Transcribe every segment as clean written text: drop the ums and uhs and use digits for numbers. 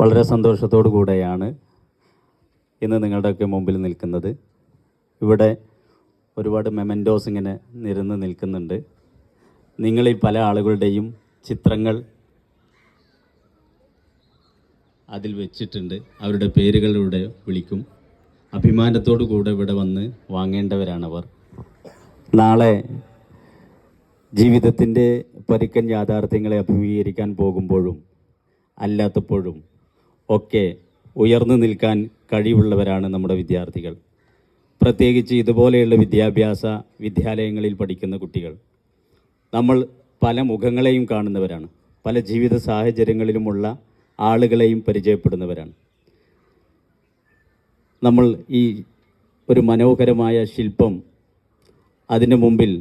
വളരെ സന്തോഷത്തോടു കൂടെയാണ് ഇന്ന് നിങ്ങളുടെയൊക്കെ മുമ്പിൽ നിൽക്കുന്നത്. ഇവിടെ ഒരുപാട് മെമൻറ്റോസ് ഇങ്ങനെ നിരന്ന് നിൽക്കുന്നുണ്ട്. നിങ്ങളിൽ പല ആളുകളുടെയും ചിത്രങ്ങൾ അതിൽ വെച്ചിട്ടുണ്ട്. അവരുടെ പേരുകളിലൂടെ വിളിക്കും. അഭിമാനത്തോടു കൂടെ ഇവിടെ വന്ന് വാങ്ങേണ്ടവരാണവർ. നാളെ ജീവിതത്തിൻ്റെ പരുക്കൻ യാഥാർത്ഥ്യങ്ങളെ അഭിമുഖീകരിക്കാൻ പോകുമ്പോഴും അല്ലാത്തപ്പോഴും ഒക്കെ ഉയർന്നു നിൽക്കാൻ കഴിവുള്ളവരാണ് നമ്മുടെ വിദ്യാർത്ഥികൾ. പ്രത്യേകിച്ച് ഇതുപോലെയുള്ള വിദ്യാലയങ്ങളിൽ പഠിക്കുന്ന കുട്ടികൾ. നമ്മൾ പല മുഖങ്ങളെയും കാണുന്നവരാണ്, പല ജീവിത സാഹചര്യങ്ങളിലുമുള്ള ആളുകളെയും പരിചയപ്പെടുന്നവരാണ്. നമ്മൾ ഈ ഒരു മനോഹരമായ ശില്പം അതിന് മുമ്പിൽ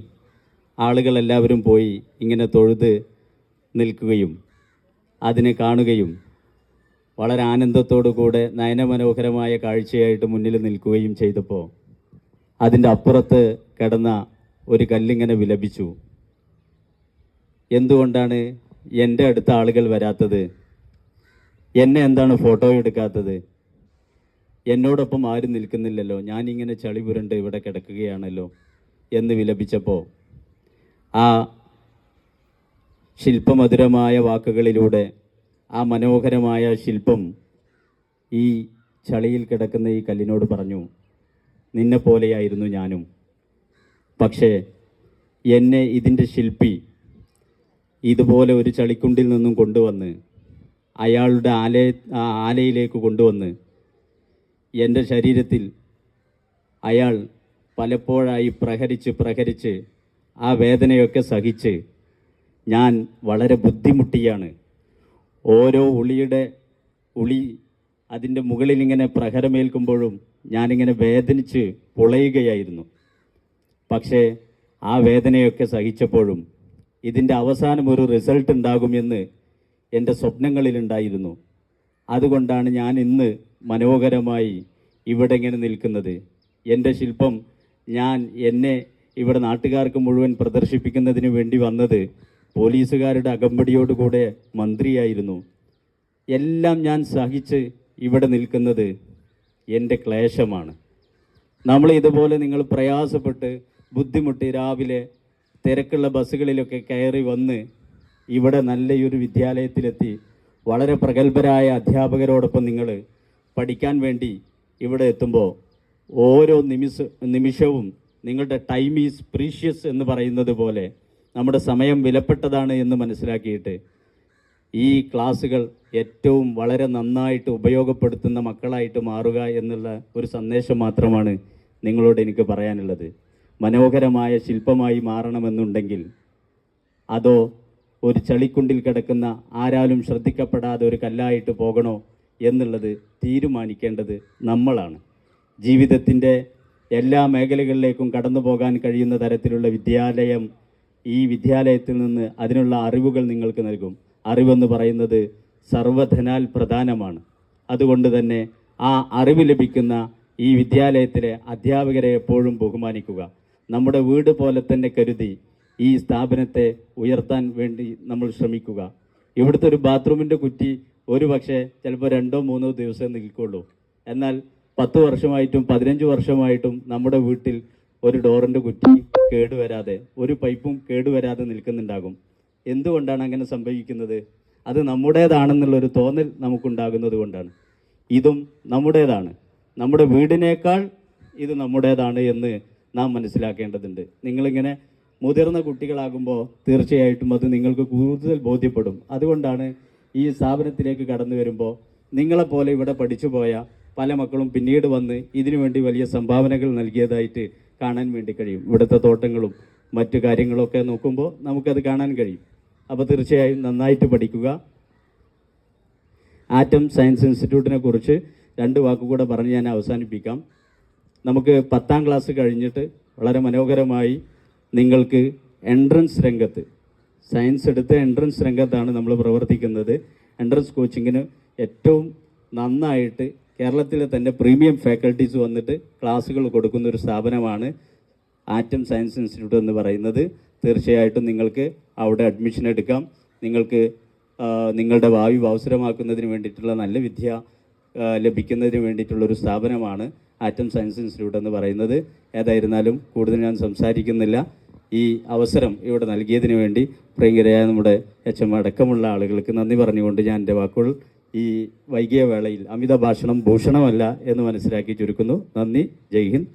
ആളുകളെല്ലാവരും പോയി ഇങ്ങനെ തൊഴുത് നിൽക്കുകയും അതിനെ കാണുകയും വളരെ ആനന്ദത്തോടു കൂടെ നയനമനോഹരമായ കാഴ്ചയായിട്ട് മുന്നിൽ നിൽക്കുകയും ചെയ്തപ്പോൾ അതിൻ്റെ അപ്പുറത്ത് കിടന്ന ഒരു കല്ലിങ്ങനെ വിലപിച്ചു. എന്തുകൊണ്ടാണ് എൻ്റെ അടുത്ത ആളുകൾ വരാത്തത്? എന്നെ എന്താണ് ഫോട്ടോ എടുക്കാത്തത്? എന്നോടൊപ്പം ആരും നിൽക്കുന്നില്ലല്ലോ, ഞാനിങ്ങനെ ചളി പുരണ്ട് ഇവിടെ കിടക്കുകയാണല്ലോ എന്ന് വിലപിച്ചപ്പോൾ ആ ശില്പമധുരമായ വാക്കുകളിലൂടെ ആ മനോഹരമായ ശില്പം ഈ ചളിയിൽ കിടക്കുന്ന ഈ കല്ലിനോട് പറഞ്ഞു, നിന്നെപ്പോലെയായിരുന്നു ഞാനും. പക്ഷേ എന്നെ ഇതിൻ്റെ ശില്പി ഇതുപോലെ ഒരു ചളിക്കുണ്ടിൽ നിന്നും കൊണ്ടുവന്ന് അയാളുടെ ആലയിലേക്ക് കൊണ്ടുവന്ന് എൻ്റെ ശരീരത്തിൽ അയാൾ പലപ്പോഴായി പ്രഹരിച്ച് ആ വേദനയൊക്കെ സഹിച്ച് ഞാൻ വളരെ ബുദ്ധിമുട്ടിയാണ്. ഓരോ ഉളി അതിൻ്റെ മുകളിൽ ഇങ്ങനെ പ്രഹരമേൽക്കുമ്പോഴും ഞാനിങ്ങനെ വേദനിച്ച് പൊളയുകയായിരുന്നു. പക്ഷേ ആ വേദനയൊക്കെ സഹിച്ചപ്പോഴും ഇതിൻ്റെ അവസാനം ഒരു റിസൾട്ട് ഉണ്ടാകുമെന്ന് എൻ്റെ സ്വപ്നങ്ങളിലുണ്ടായിരുന്നു. അതുകൊണ്ടാണ് ഞാൻ ഇന്ന് മനോഹരമായി ഇവിടെ ഇങ്ങനെ നിൽക്കുന്നത്. എൻ്റെ ശില്പം എന്നെ ഇവിടെ നാട്ടുകാർക്ക് മുഴുവൻ പ്രദർശിപ്പിക്കുന്നതിന് വേണ്ടി വന്നത് പോലീസുകാരുടെ അകമ്പടിയോടുകൂടെ മന്ത്രിയായിരുന്നു. എല്ലാം ഞാൻ സഹിച്ച് ഇവിടെ നിൽക്കുന്നത് എൻ്റെ ക്ലേശമാണ്. നമ്മൾ ഇതുപോലെ നിങ്ങൾ പ്രയാസപ്പെട്ട് ബുദ്ധിമുട്ടി രാവിലെ തിരക്കുള്ള ബസ്സുകളിലൊക്കെ കയറി വന്ന് ഇവിടെ നല്ലൊരു വിദ്യാലയത്തിലെത്തി വളരെ പ്രഗത്ഭരായ അധ്യാപകരോടൊപ്പം നിങ്ങൾ പഠിക്കാൻ വേണ്ടി ഇവിടെ എത്തുമ്പോൾ ഓരോ നിമിഷവും നിങ്ങളുടെ ടൈം ഈസ് പ്രീഷ്യസ് എന്ന് പറയുന്നത് പോലെ നമ്മുടെ സമയം വിലപ്പെട്ടതാണ് എന്ന് മനസ്സിലാക്കിയിട്ട് ഈ ക്ലാസ്സുകൾ ഏറ്റവും വളരെ നന്നായിട്ട് ഉപയോഗപ്പെടുത്തുന്ന മക്കളായിട്ട് മാറുക എന്നുള്ള ഒരു സന്ദേശം മാത്രമാണ് നിങ്ങളോട് എനിക്ക് പറയാനുള്ളത്. മനോഹരമായ ശില്പമായി മാറണമെന്നുണ്ടെങ്കിൽ അതോ ഒരു ചളിക്കുണ്ടിൽ കിടക്കുന്ന ആരാലും ശ്രദ്ധിക്കപ്പെടാതെ ഒരു കല്ലായിട്ട് പോകണോ എന്നുള്ളത് തീരുമാനിക്കേണ്ടത് നമ്മളാണ്. ജീവിതത്തിൻ്റെ എല്ലാ മേഖലകളിലേക്കും കടന്നു പോകാൻ കഴിയുന്ന തരത്തിലുള്ള വിദ്യാലയം ഈ വിദ്യാലയത്തിൽ നിന്ന് അതിനുള്ള അറിവുകൾ നിങ്ങൾക്ക് നൽകും. അറിവെന്ന് പറയുന്നത് സർവധനാൽ പ്രധാനമാണ്. അതുകൊണ്ട് തന്നെ ആ അറിവ് ലഭിക്കുന്ന ഈ വിദ്യാലയത്തിലെ അധ്യാപകരെ എപ്പോഴും ബഹുമാനിക്കുക. നമ്മുടെ വീട് പോലെ തന്നെ കരുതി ഈ സ്ഥാപനത്തെ ഉയർത്താൻ വേണ്ടി നമ്മൾ ശ്രമിക്കുക. ഇവിടുത്തെ ഒരു ബാത്റൂമിൻ്റെ കുറ്റി ഒരു പക്ഷേ ചിലപ്പോൾ 2-3 ദിവസം നിൽക്കുള്ളൂ. എന്നാൽ 10 വർഷമായിട്ടും 15 വർഷമായിട്ടും നമ്മുടെ വീട്ടിൽ ഒരു ഡോറിൻ്റെ കുറ്റി കേടുവരാതെ, ഒരു പൈപ്പും കേടുവരാതെ നിൽക്കുന്നുണ്ടാകും. എന്തുകൊണ്ടാണ് അങ്ങനെ സംഭവിക്കുന്നത്? അത് നമ്മുടേതാണെന്നുള്ളൊരു തോന്നൽ നമുക്കുണ്ടാകുന്നത് കൊണ്ടാണ്. ഇതും നമ്മുടേതാണ്, നമ്മുടെ വീടിനേക്കാൾ ഇത് നമ്മുടേതാണ് എന്ന് നാം മനസ്സിലാക്കേണ്ടതുണ്ട്. നിങ്ങളിങ്ങനെ മുതിർന്ന കുട്ടികളാകുമ്പോൾ തീർച്ചയായിട്ടും അത് നിങ്ങൾക്ക് കൂടുതൽ ബോധ്യപ്പെടും. അതുകൊണ്ടാണ് ഈ സ്ഥാപനത്തിലേക്ക് കടന്നു വരുമ്പോൾ നിങ്ങളെപ്പോലെ ഇവിടെ പഠിച്ചു പോയ പല മക്കളും പിന്നീട് വന്ന് ഇതിനു വേണ്ടി വലിയ സംഭാവനകൾ നൽകിയതായിട്ട് കാണാൻ വേണ്ടി കഴിയും. ഇവിടുത്തെ തോട്ടങ്ങളും മറ്റു കാര്യങ്ങളൊക്കെ നോക്കുമ്പോൾ നമുക്കത് കാണാൻ കഴിയും. അപ്പോൾ തീർച്ചയായും നന്നായിട്ട് പഠിക്കുക. ആറ്റം സയൻസ് ഇൻസ്റ്റിറ്റ്യൂട്ടിനെ കുറിച്ച് 2 വാക്കുകൂടെ പറഞ്ഞ് ഞാൻ അവസാനിപ്പിക്കാം. നമുക്ക് 10ാം ക്ലാസ് കഴിഞ്ഞിട്ട് വളരെ മനോഹരമായി നിങ്ങൾക്ക് എൻട്രൻസ് രംഗത്ത്, സയൻസ് എടുത്ത് എൻട്രൻസ് രംഗത്താണ് നമ്മൾ പ്രവർത്തിക്കുന്നത്. എൻട്രൻസ് കോച്ചിങ്ങിന് ഏറ്റവും നന്നായിട്ട് കേരളത്തിലെ തന്നെ പ്രീമിയം ഫാക്കൽറ്റീസ് വന്നിട്ട് ക്ലാസ്സുകൾ കൊടുക്കുന്ന ഒരു സ്ഥാപനമാണ് ആറ്റം സയൻസ് ഇൻസ്റ്റിറ്റ്യൂട്ട് എന്ന് പറയുന്നത്. തീർച്ചയായിട്ടും നിങ്ങൾക്ക് അവിടെ അഡ്മിഷൻ എടുക്കാം. നിങ്ങൾക്ക് നിങ്ങളുടെ ഭാവി അവസരമാക്കുന്നതിന് വേണ്ടിയിട്ടുള്ള നല്ല വിദ്യ ലഭിക്കുന്നതിന് വേണ്ടിയിട്ടുള്ളൊരു സ്ഥാപനമാണ് ആറ്റം സയൻസ് ഇൻസ്റ്റിറ്റ്യൂട്ട് എന്ന് പറയുന്നത്. ഏതായിരുന്നാലും കൂടുതൽ ഞാൻ സംസാരിക്കുന്നില്ല. ഈ അവസരം ഇവിടെ നൽകിയതിന് വേണ്ടി പ്രിയങ്കരായ നമ്മുടെ HM അടക്കമുള്ള ആളുകൾക്ക് നന്ദി പറഞ്ഞുകൊണ്ട് ഞാൻ എൻ്റെ വാക്കുകൾ ഈ വൈകിയ വേളയിൽ അമിത ഭാഷണം ഭൂഷണമല്ല എന്ന് മനസ്സിലാക്കി ചുരുക്കുന്നു. നന്ദി. ജയ് ഹിന്ദ്.